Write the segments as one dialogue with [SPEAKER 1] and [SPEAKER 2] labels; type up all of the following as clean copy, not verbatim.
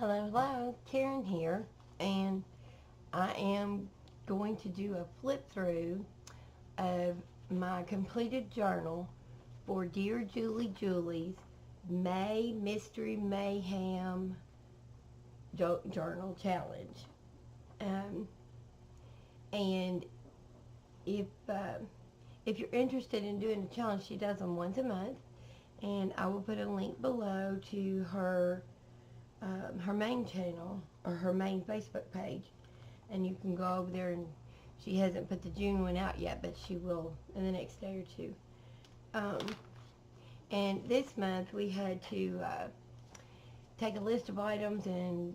[SPEAKER 1] Hello, hello, Karen here, and I am going to do a flip through of my completed journal for Dear Julie Julie's May Mystery Mayhem Journal Challenge. And if you're interested in doing the challenge, she does them once a month, and I will put a link below to her main channel or her main Facebook page, and you can go over there, and she hasn't put the June one out yet, but she will in the next day or two. And this month we had to take a list of items and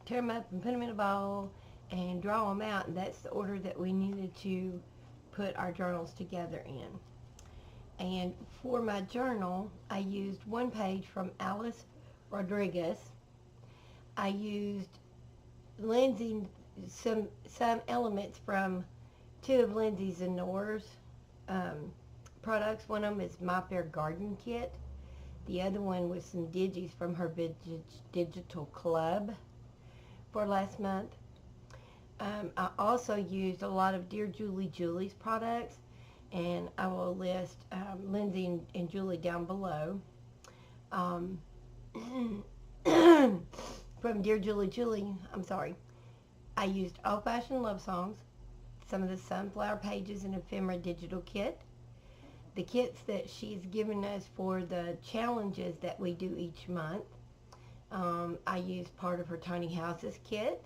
[SPEAKER 1] tear them up and put them in a bowl and draw them out, and that's the order that we needed to put our journals together in. And for my journal, I used one page from Alice Rodriguez. I used some elements from two of Lindsay's and Nora's products. One of them is My Fair Garden Kit. The other one was some digis from her digital club for last month. I also used a lot of Dear Julie Julie's products, and I will list Lindsay and Julie down below. From Dear Julie Julie, I used Old Fashioned Love Songs, some of the Sunflower Pages and Ephemera Digital Kit, the kits that she's given us for the challenges that we do each month. I used part of her Tiny Houses kit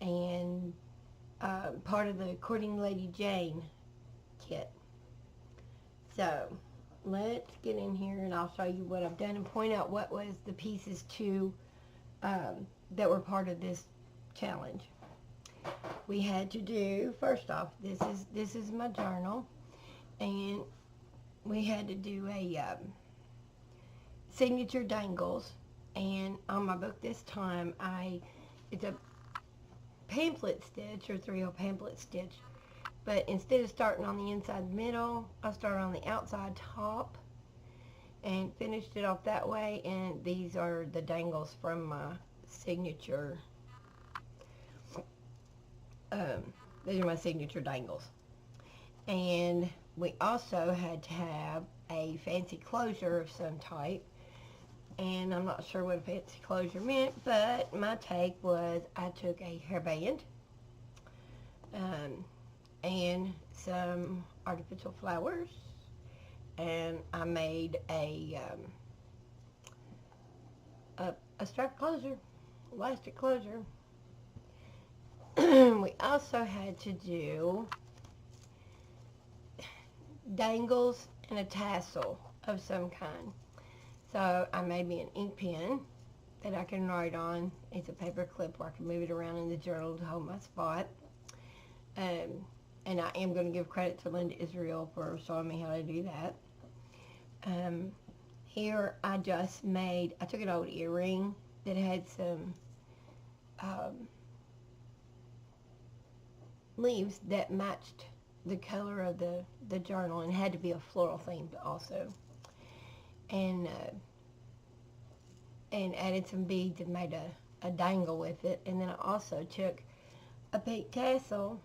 [SPEAKER 1] and part of the Courting Lady Jane kit. So let's get in here and I'll show you what I've done and point out what was the pieces that were part of this challenge. We had to do, first off, this is my journal, and we had to do a signature dangles. And on my book this time, it's a pamphlet stitch, or 3/0 pamphlet stitch, but instead of starting on the inside middle, I started on the outside top and finished it off that way. And these are the dangles from my signature. These are my signature dangles. And we also had to have a fancy closure of some type, and I'm not sure what a fancy closure meant, but my take was I took a hairband and some artificial flowers, and I made a strap closure, elastic closure. We also had to do dangles and a tassel of some kind. So I made me an ink pen that I can write on. It's a paper clip where I can move it around in the journal to hold my spot. And I am going to give credit to Linda Israel for showing me how to do that. Here I just made, I took an old earring that had some leaves that matched the color of the journal, and had to be a floral theme also. And added some beads and made a dangle with it. And then I also took a pink tassel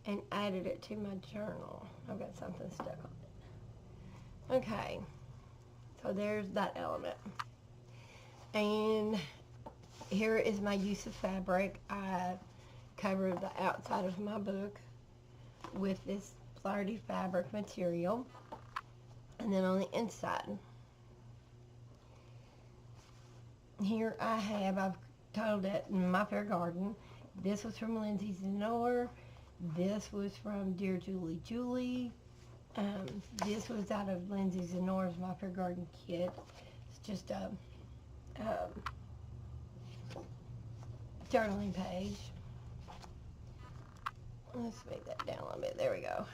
[SPEAKER 1] and added it to my journal. I've got something stuck on it. Okay, so there's that element. And here is my use of fabric. I covered the outside of my book with this Flaherty fabric material, and then on the inside here I've titled it My Fair Garden. This was from Lindsay's and Nora. This was from Dear Julie Julie. This was out of Lindsay's and Nora's My Fair Garden kit. It's just a journaling page. Let's make that down a little bit. There we go.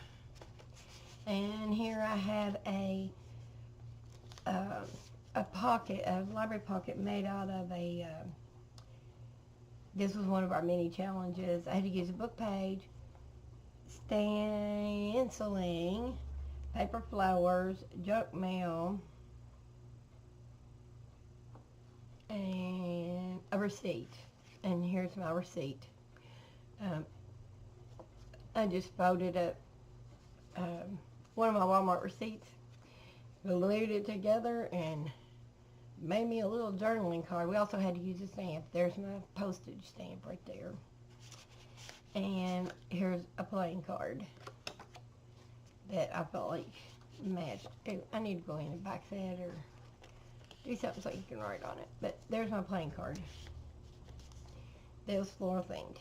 [SPEAKER 1] And here I have a pocket, a library pocket made out of this was one of our mini challenges. I had to use a book page, stenciling, paper flowers, junk mail, and a receipt. And here's my receipt. I just folded up one of my Walmart receipts, glued it together, and made me a little journaling card. We also had to use a stamp. There's my postage stamp right there. And here's a playing card that I felt like matched. I need to go in and back that or do something so you can write on it. But there's my playing card. That was floral themed.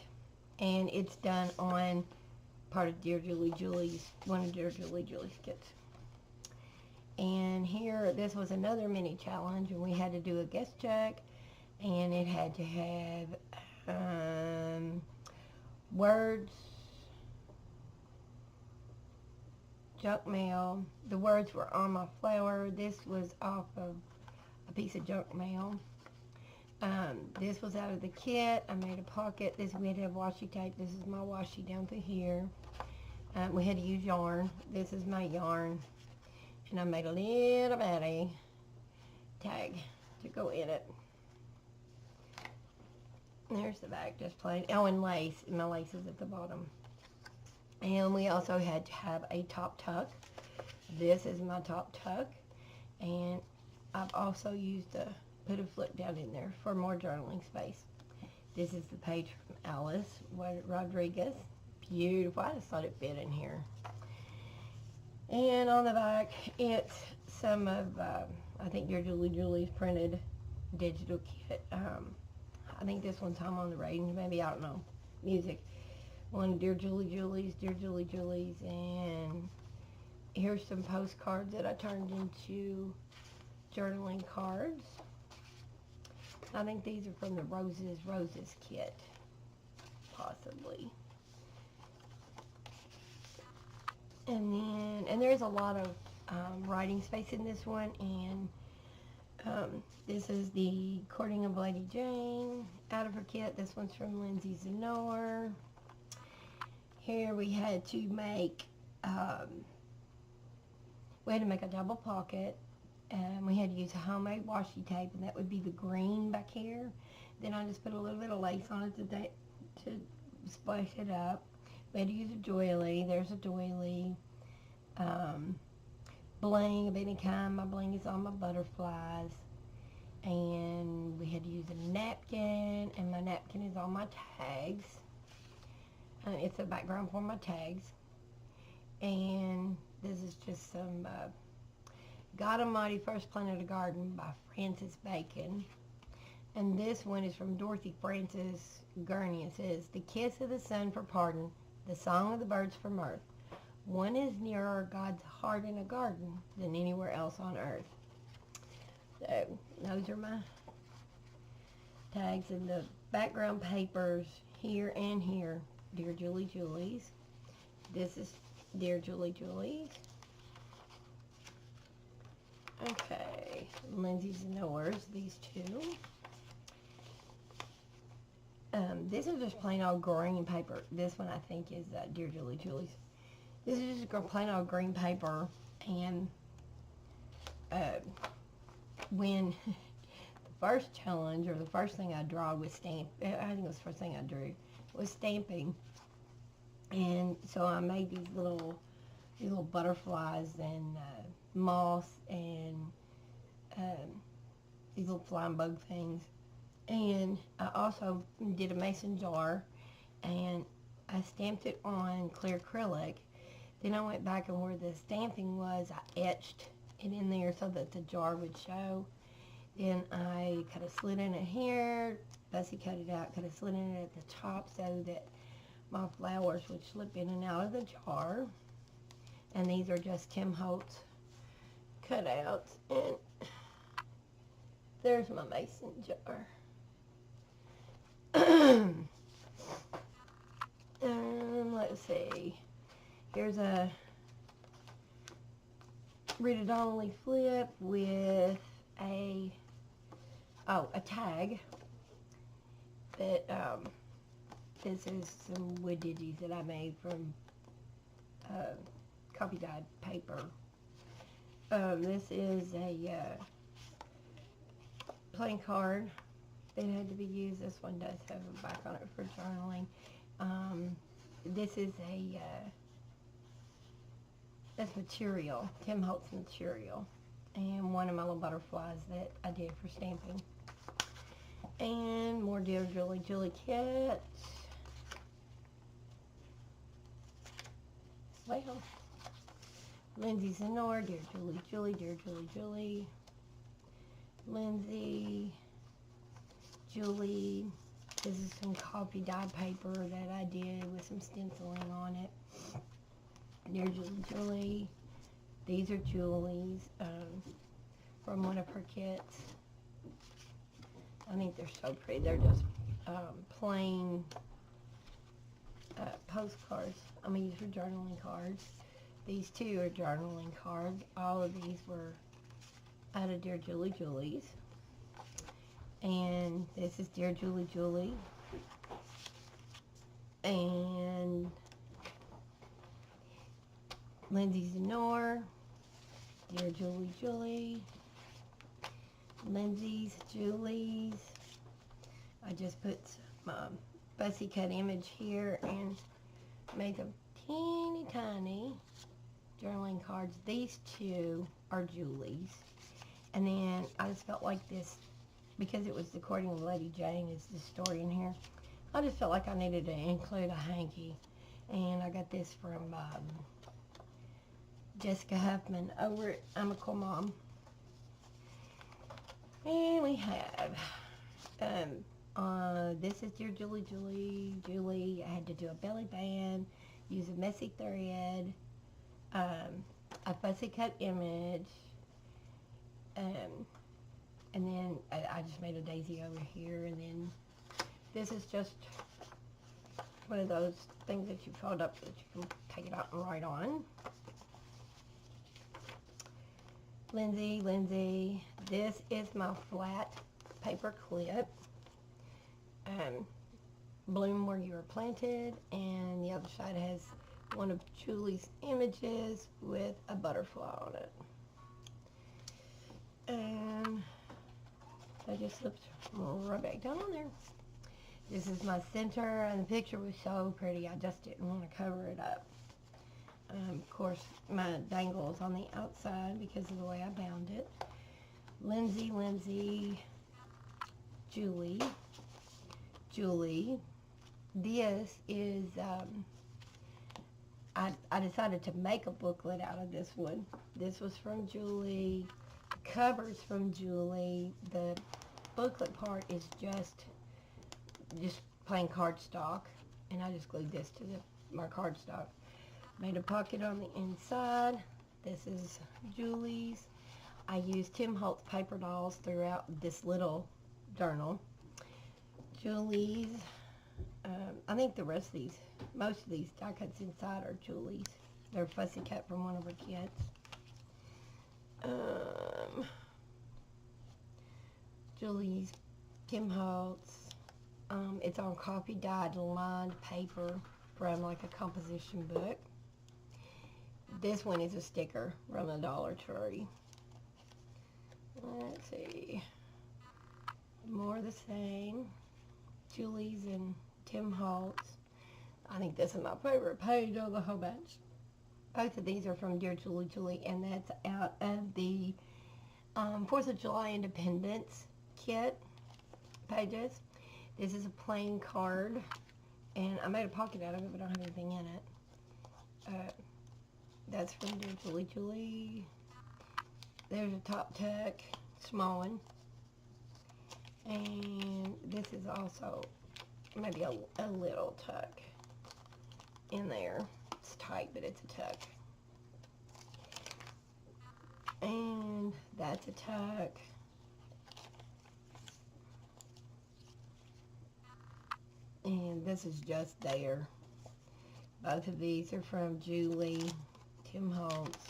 [SPEAKER 1] And it's done on part of Dear Julie Julie's, one of Dear Julie Julie's kits. And here, this was another mini challenge, and we had to do a guest check, and it had to have words, junk mail. The words were on my flower. This was off of a piece of junk mail. This was out of the kit. I made a pocket. This we had to have washi tape. This is my washi down through here. We had to use yarn. This is my yarn. And I made a little bitty tag to go in it. There's the back, just plain. Oh, and lace. My lace is at the bottom. And we also had to have a top tuck. This is my top tuck. And I've also used put a flip down in there for more journaling space. This is the page from Alice Rodriguez. Beautiful. I just thought it fit in here. And on the back, it's some of, I think Dear Julie Julie's printed digital kit. I think this one's Home on the Range, maybe, I don't know, music. One Dear Julie Julie's, and here's some postcards that I turned into journaling cards. I think these are from the Roses kit, possibly. And there's a lot of writing space in this one, and this is the Courting of Lady Jane out of her kit. This one's from Lindsay Zenor. Here we had to make a double pocket, and we had to use a homemade washi tape, and that would be the green back here. Then I just put a little bit of lace on it to splash it up. We had to use a doily. There's a doily. Bling of any kind. My bling is on my butterflies. And we had to use a napkin, and my napkin is on my tags. It's a background for my tags. And this is just some God Almighty First Planted a Garden by Frances Bacon. And this one is from Dorothy Frances Gurney. It says, "The kiss of the sun for pardon, the song of the birds for mirth. One is nearer God's heart in a garden than anywhere else on earth." So, those are my tags, and the background papers here and here, Dear Julie Julie's. This is Dear Julie Julie's. Okay, Lindsay Zenor's, these two. This is just plain old green paper. This one I think is Dear Julie Julie's. This is just plain old green paper, and when the first challenge, or the first thing I drew was I think it was the first thing I drew, was stamping. And so I made these little butterflies and moss and these little flying bug things. And I also did a mason jar, and I stamped it on clear acrylic. Then I went back, and where the stamping was, I etched it in there so that the jar would show. Then I cut a slit in it here, Bessie cut it out, cut a slit in it at the top so that my flowers would slip in and out of the jar. And these are just Tim Holtz cutouts. And there's my mason jar. Let's see. Here's a Rita Donnelly flip with a tag that this is some wood digits that I made from copy dyed paper. This is a playing card it had to be used. This one does have a back on it for journaling. This is that's material, Tim Holtz material, and one of my little butterflies that I did for stamping. And more Dear Julie kits. Well, Lindsay Zenor, Dear Julie, Dear Julie, Lindsay, Julie. This is some coffee dye paper that I did with some stenciling on it. Dear Julie. These are Julie's from one of her kits. I think they're so pretty. They're just plain postcards. I mean, these are journaling cards. These two are journaling cards. All of these were out of Dear Julie's. And this is Dear Julie. And Lindsay Zenor, Dear Julie. Lindsay's, Julie's. I just put some fussy cut image here and made them teeny tiny journaling cards. These two are Julie's. And then I just felt like this, because it was the Courting of Lady Jane is the story in here, I just felt like I needed to include a hanky. And I got this from Jessica Huffman over at I'm a Cool Mom. And we have, this is Dear Julie. I had to do a belly band, use a messy thread, a fussy cut image, and then I just made a daisy over here, and then this is just one of those things that you fold up that you can take it out and write on. Lindsay, this is my flat paper clip. Bloom Where You Were Planted, and the other side has one of Julie's images with a butterfly on it. And I just slipped right back down on there. This is my center, and the picture was so pretty, I just didn't want to cover it up. Of course, my dangle is on the outside because of the way I bound it. Lindsay, Julie. This is, I decided to make a booklet out of this one. This was from Julie. The cover's from Julie. The booklet part is just plain cardstock, and I just glued this to my cardstock. Made a pocket on the inside. This is Julie's. I used Tim Holtz paper dolls throughout this little journal. Julie's. I think the rest of these, most of these die cuts inside are Julie's. They're fussy cut from one of her kits. Julie's, Tim Holtz. It's on coffee dyed lined paper from like a composition book. This one is a sticker from the Dollar Tree. Let's see. More of the same. Julie's and Tim Holtz. I think this is my favorite page of the whole batch. Both of these are from Dear Julie, and that's out of the 4th of July Independence kit pages. This is a plain card, and I made a pocket out of it, but I don't have anything in it. That's from Dear Julie. There's a top tuck, small one. And this is also maybe a little tuck in there. It's tight, but it's a tuck. And that's a tuck. And this is just there. Both of these are from Julie, Tim Holtz.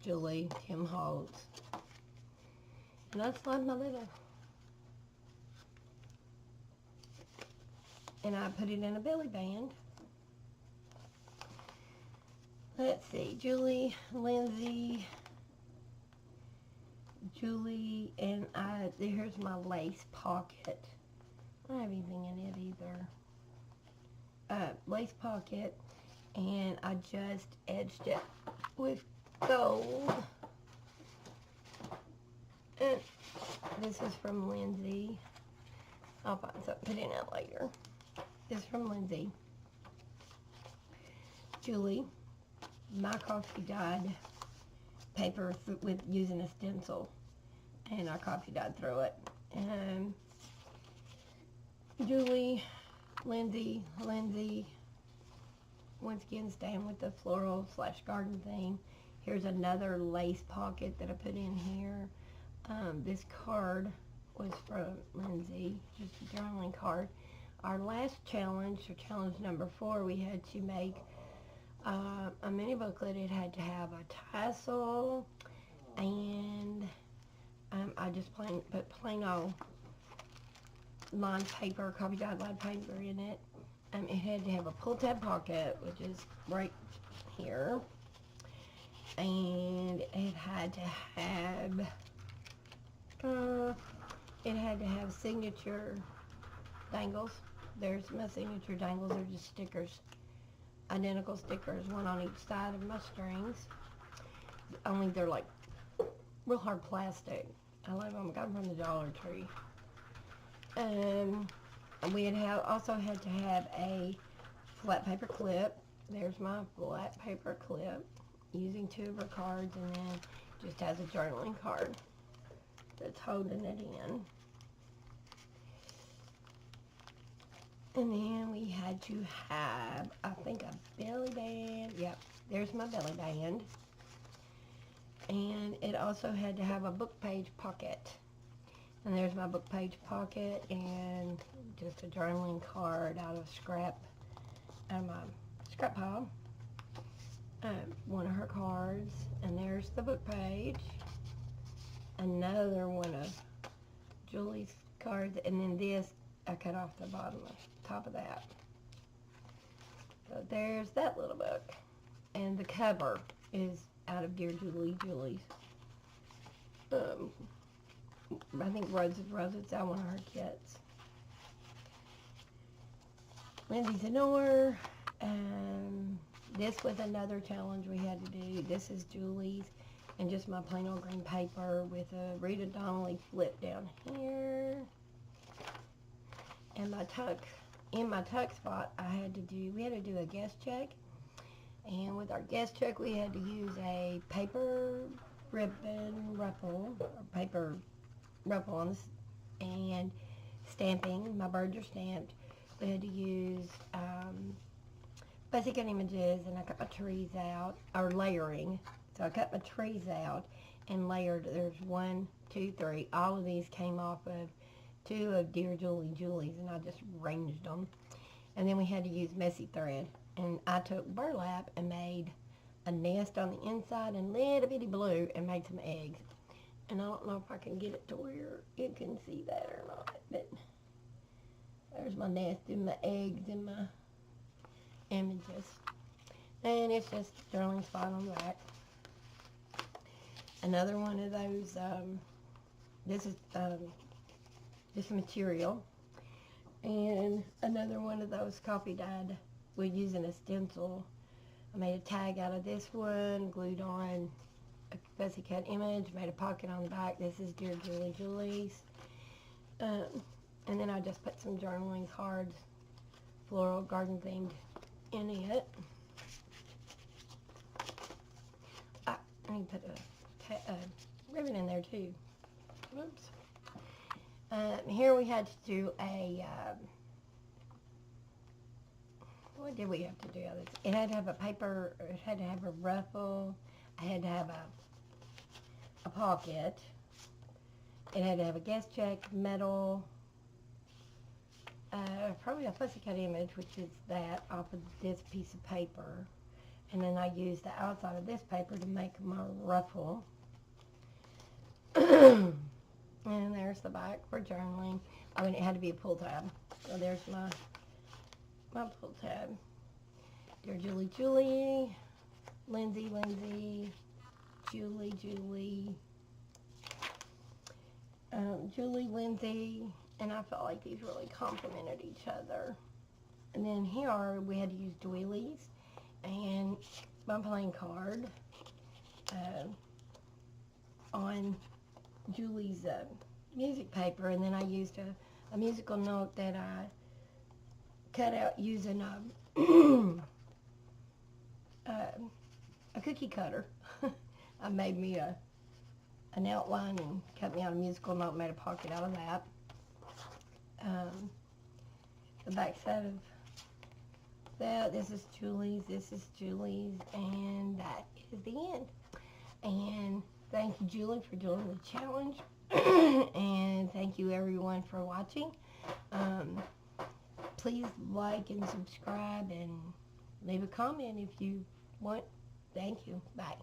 [SPEAKER 1] Julie, Tim Holtz. And that's like my little. And I put it in a belly band. Let's see, Julie, Lindsay, Julie, and here's my lace pocket. I don't have anything in it either. Lace pocket, and I just edged it with gold. And this is from Lindsay. I'll find something to put in it later. This is from Lindsay. Julie, my coffee dyed paper with using a stencil, and I coffee dyed through it. And Julie, Lindsay, once again staying with the floral / garden theme. Here's another lace pocket that I put in here. This card was from Lindsay, just a journaling card. Our last challenge, or challenge number 4, we had to make a mini booklet. It had to have a tassel, and I just put plain old lined paper, coffee dyed lined paper in it. It had to have a pull tab pocket, which is right here, and it had to have signature dangles. There's my signature dangles. They're just stickers, identical stickers, one on each side of my strings. Only they're like real hard plastic. I love them. I got them from the Dollar Tree. We had also had to have a flat paper clip. There's my flat paper clip, using 2 of her cards, and then just has a journaling card that's holding it in. And then we had to have, I think, a belly band. Yep, there's my belly band. And it also had to have a book page pocket. And there's my book page pocket, and just a journaling card out of my scrap pile. One of her cards, and there's the book page. Another one of Julie's cards, and then this I cut off the top of that. So there's that little book, and the cover is out of Dear Julie's. I think Roses, out one of her kits. Lindsay's Anor. This was another challenge we had to do. This is Julie's, and just my plain old green paper with a Rita Donnelly flip down here. And in my tuck spot, we had to do a guest check. And with our guest check, we had to use a paper ribbon ruffle, or paper ruffle on this, and stamping. My birds are stamped. We had to use basic images, and I cut my trees out, or layering. So I cut my trees out and layered. There's 1, 2, 3. All of these came off of 2 of Dear Julie's, and I just arranged them. And then we had to use messy thread. And I took burlap and made a nest on the inside and little bitty blue, and made some eggs. And I don't know if I can get it to where you can see that or not, but there's my nest and my eggs and my images. And it's just journaling spot on the back. Another one of those, this is just material. And another one of those coffee dyed with using a stencil. I made a tag out of this one, glued on a fussy cut image, made a pocket on the back. This is Dear Julie's. And then I just put some journaling cards, floral garden themed, in it. I need to put a ribbon in there too. Whoops. Here we had to do a, what did we have to do? It had to have a paper, it had to have a ruffle, I had to have a pocket, it had to have a guest check, metal, probably a fussy cut image, which is that, off of this piece of paper. And then I used the outside of this paper to make my ruffle. And there's the back for journaling. I mean, it had to be a pull tab. So there's my pull tab. Dear Julie, Lindsay, Julie. Julie, Lindsay, and I felt like these really complemented each other. And then here we had to use doilies and my playing card on Julie's music paper, and then I used a musical note that I cut out using a cookie cutter. I made me an outline and cut me out a musical note, made a pocket out of that. The back side of that, this is Julie's, and that is the end. And thank you, Julie, for doing the challenge. And thank you, everyone, for watching. Please like and subscribe and leave a comment if you want. Thank you. Bye.